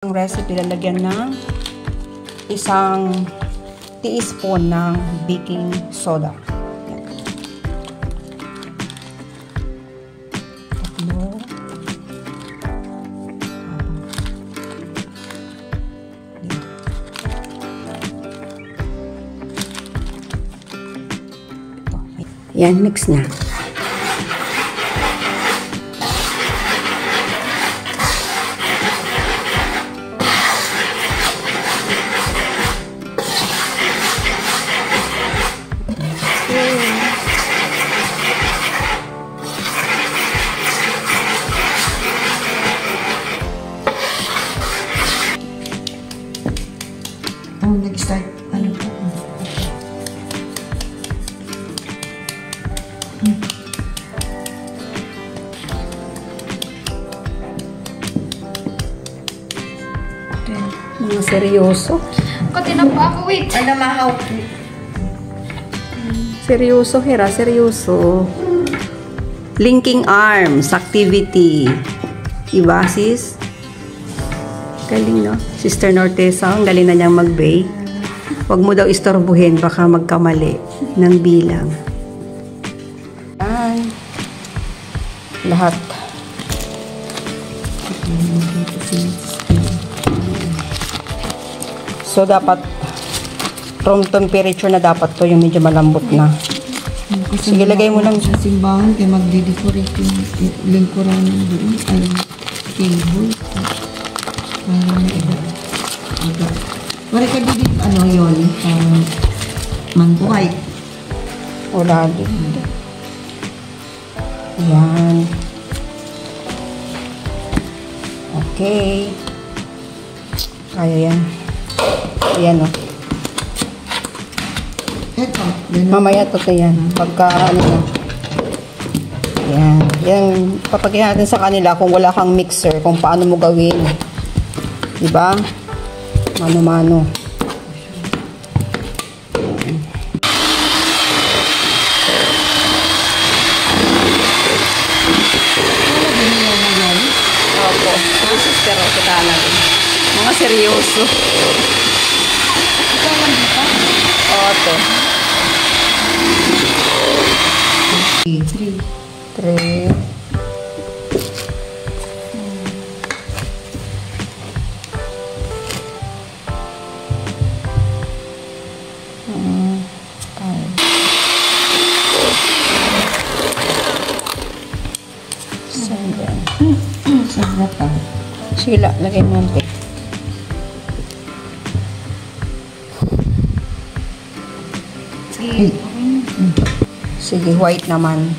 Ang recipe, lalagyan ng isang teaspoon ng baking soda. Tatlo. Yan, mix na. Oh, nag-start. Ano po? Mga seryoso. Kasi na pa ako, wait. Ano mahaw? Seryoso, Hera. Seryoso. Linking arms activity. Diba, sis? Galing, no? Sister Nortesa, ang galing na niyang mag-bake. Huwag mo daw istorbuhin, baka magkamali ng bilang. Yan. Lahat. So, dapat room temperature na dapat to, yung medyo malambot na. Sige, lagay mo lang. Sa simbahan, kaya magde-decorate yung lingkuran doon. Ay, table. Para may iba. Wala ka dito, ano yun? Mangkuhay. Wala din. Yan. Okay. Kaya yan. Ayan, o. Eto. Mamaya to yan. Pagka, ano na. Yan. Yan. Papagyan natin sa kanila kung wala kang mixer, kung paano mo gawin. Diba? Mano-mano. Opo. Mga sister, kita natin. Mga seryoso. Ikaw lang dito? Oto. 3. 3. Sarap pa. Sila, lagay mo natin. Sige, white naman.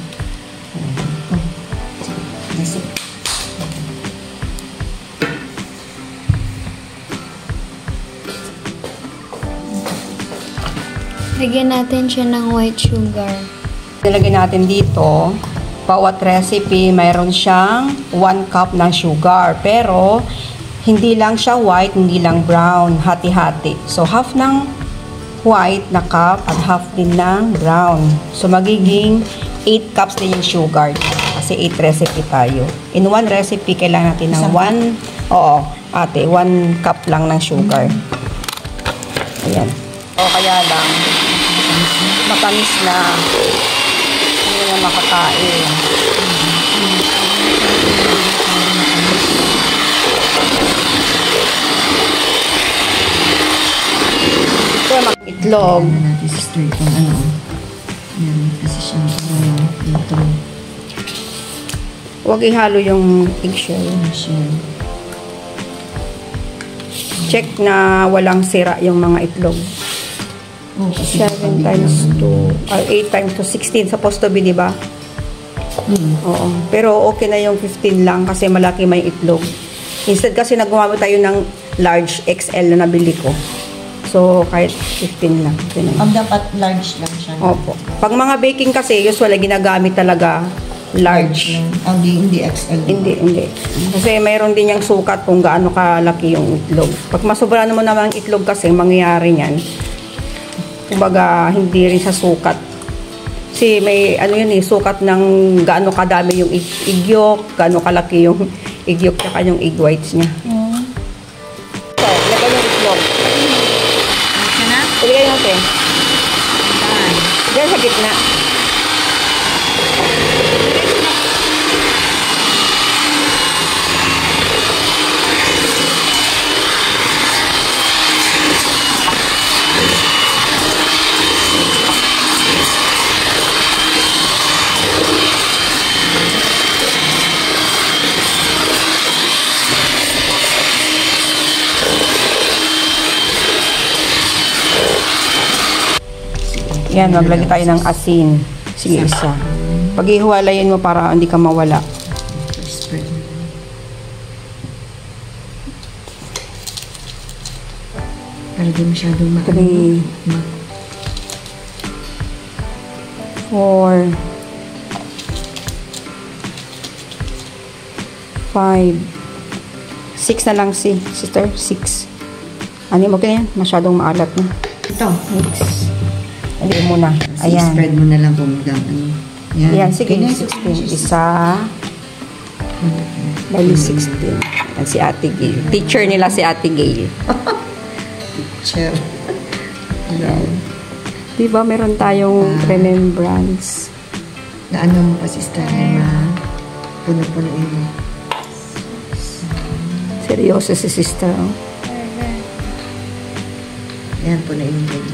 Lagyan natin siya ng white sugar. Nilagay natin dito, bawat recipe, mayroon siyang 1 cup ng sugar. Pero, hindi lang siya white, hindi lang brown. Hati-hati. So, half ng white na cup at half din ng brown. So, magiging 8 cups din yung sugar. Kasi 8 recipe tayo. In 1 recipe, kailangan natin ng 1, oo, ate, 1 cup lang ng sugar. Ayan. O, kaya lang, matamis na. Hindi na makakain. Ito yung itlog. Ano natin sa straight kung ano. Yan, kasi siyang dito. Huwag ihalo yung eggshell. Check na walang sira yung mga itlog. 7 times 2, 8 times 2, 16 supposed to be, di ba? Oo. Pero okay na yung 15 lang kasi malaki may itlog. Instead kasi nagumamit tayo ng large XL na nabili ko. So, kahit 15 lang. Dapat large lang siya. Opo. Pag mga baking kasi, usually ginagamit talaga large. Hindi XL. Hindi. Kasi mayroon din yung sukat kung gaano kalaki yung itlog. Pag masobra naman naman ang itlog kasi, mangyayari niyan. Kumbaga, hindi rin sa sukat. Kasi may, ano yun sukat ng gaano kadami yung egg yolk, gaano kalaki yung egg yolk, tsaka yung egg whites niya. itlog. Ito na? Ilagay natin. Saan? Diyan sa gitna. Yan, maglagay tayo ng asin. Sige, isa. Pag-ihiwalayin mo para hindi ka mawala. Spread mo. Para di masyadong Three. 4 5 6 na lang si sister. 6. Ano mo ganyan? Masyadong maalat na. Ito. Mix. Hindi mo na. Ayan. Spread mo na lang kung ano. Yan. Ayan, sige. Okay na, 16. Isa. Bali 16. Yan si Ate Gail. Teacher nila si Ate Gail. Teacher. Ayan. Diba meron tayong remembrance? Na ano mo pa, sister, na puno-punuin mo. Seryoso si sister. Oh. Yan, punuin mo din.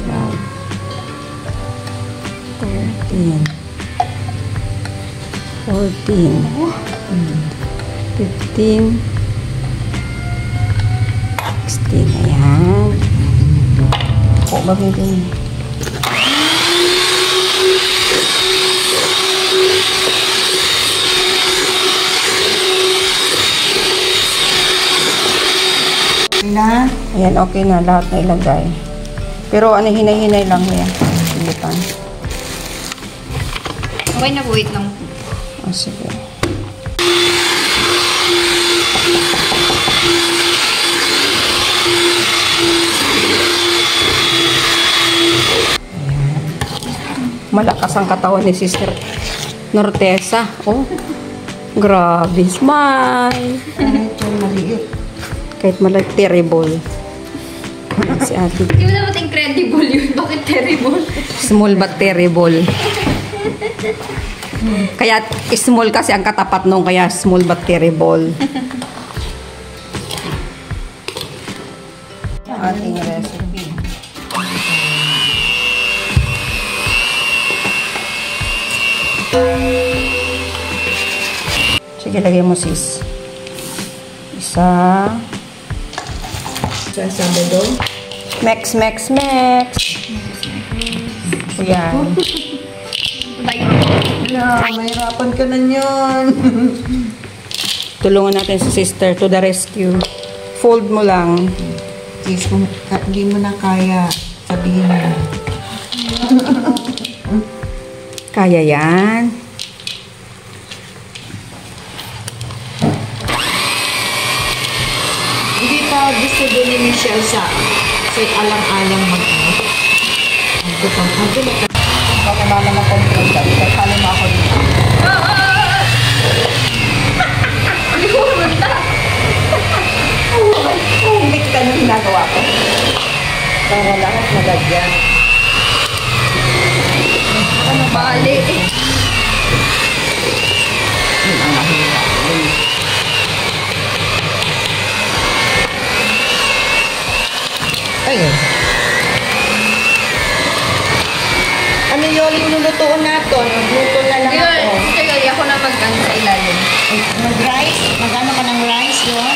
Wow. 13. 14. 15. 16. Ayan. O, bagay. Na? Ayan, okay na. Lahat na ilagay. Pero ano, hinay-hinay lang yan. Silipan. Okay na po, wait lang. O, sige. Ayan. Malakas ang katawan ni Sister Nortesa. Oh, grabe. Smile. Ito, maliit. Kahit maliit, terrible. Si Ate. Hindi mo dapat incredible yun. Bakit terrible? Small but terrible. Kaya small kasi ang katapat nung, kaya small but terrible. Ating recipe. Sige, lagay mo sis. Isa. Sasabi doon. Mex. Ayan. Mahirapan ka na yun. Tulungan natin si sister to the rescue. Fold mo lang. Sis, kung hindi mo na kaya, sabihin mo. Kaya yan. Hindi pa gusto doon ni Michelle sa alang-alang mag-ano. Baka mama na-control ka. Kasali mo ako dito. Hindi ko kumanta. Hindi kita nyung ginagawa ko. Para lahat nalagyan. Ano bali? Yun ang mahirap. Ayun. Ano yun yung lulutuin natin? Luto na lang Yun, ako. sige, ako na mag-ano sa ilalim. Mag-rice? Mag-ano ka ng rice yun?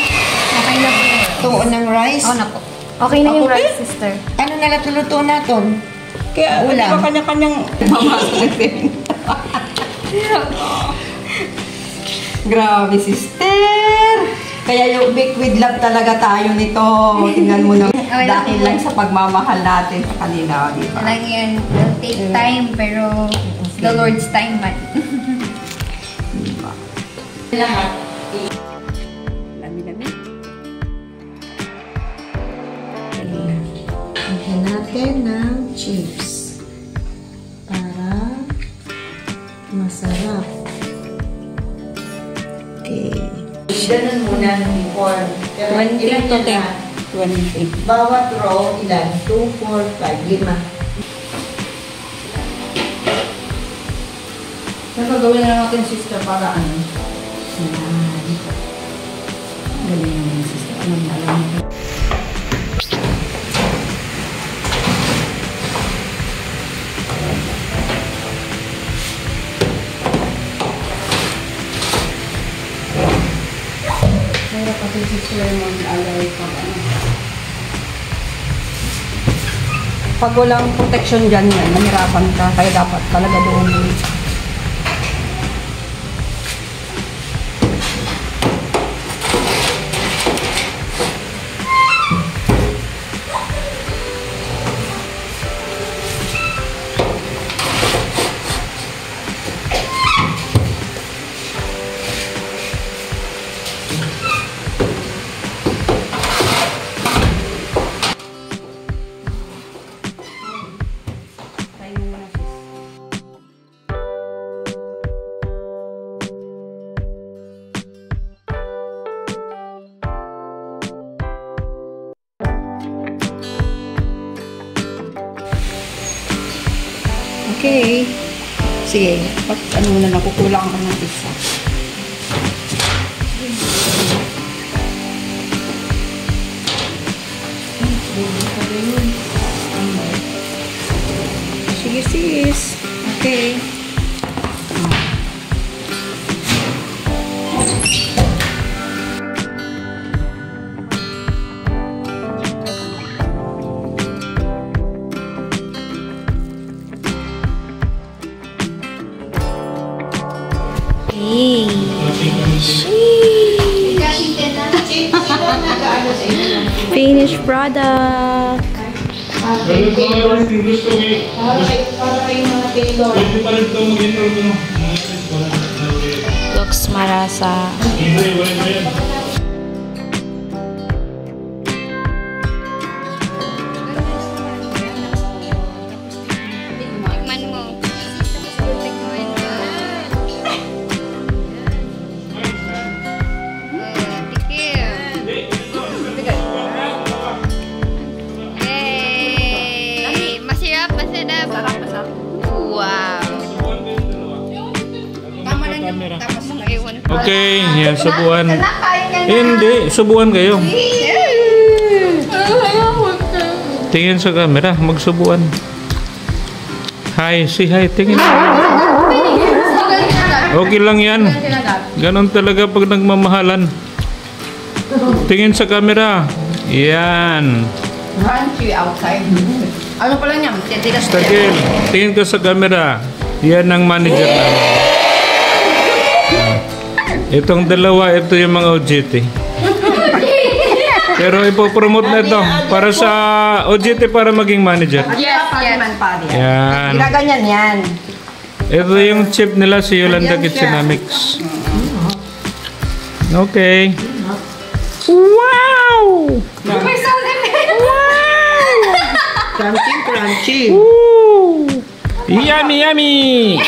Okay na po yun. Tuon ng rice? Ako na po. Okay na yung Ako rice, din. sister. Ano na lang lulutuin natin? Kaya, Ulam. di ba kanya-kanyang mamasok din. Grabe, sister! Kaya yung big with love talaga tayo nito. Tingnan mo na. Okay, Dahil lang sa pagmamahal natin sa kanila, di ba? Lang yan. Will take time, pero the Lord's time man. Lahat. Lami-lami. Okay na. natin ng chips para masarap. Okay. Ganun muna ng corn. 20 to 10. 20. Bawat row, ilan? 2, 4, 5, 5. Saka gawin na natin, sister, para ano? Yan. Galing naman, sister. Anong alam mo? Mahirap kasi sister yung alay pag ano. Pag walang protection dyan yan, mahirapan ka. Kaya dapat talaga doon. Okay. Sige. Pag ano muna, nakukulang ka ng isa. Sige sis. Okay. Finished product. Looks marasa. Tikman mo. Tikman mo. Yay! Masarap, masarap. Masarap. Wow. Tama lang yung tapos na iwan. Okay, yan, subuan. Hindi, subuan kayo. Tingin sa camera, magsubuan. Hi, say hi, tingin. Okay lang yan. Ganon talaga pag nagmamahalan. Tingin sa camera. Yan. Crunchy outside. Ano pala niya? Titigas ko yan. Tagil, tingin ka sa camera. Yan ang manager namin. Itong dalawa, ito yung mga OJT. Pero ipopromote na ito para sa OJT para maging manager. Yes, yes. Yan. Ginaganyan yan. Ito yung chip nila si Yolanda Kitchenamics. Okay. Wow! May sound effect. Crunchy, crunchy. Woo! Yummy, yummy!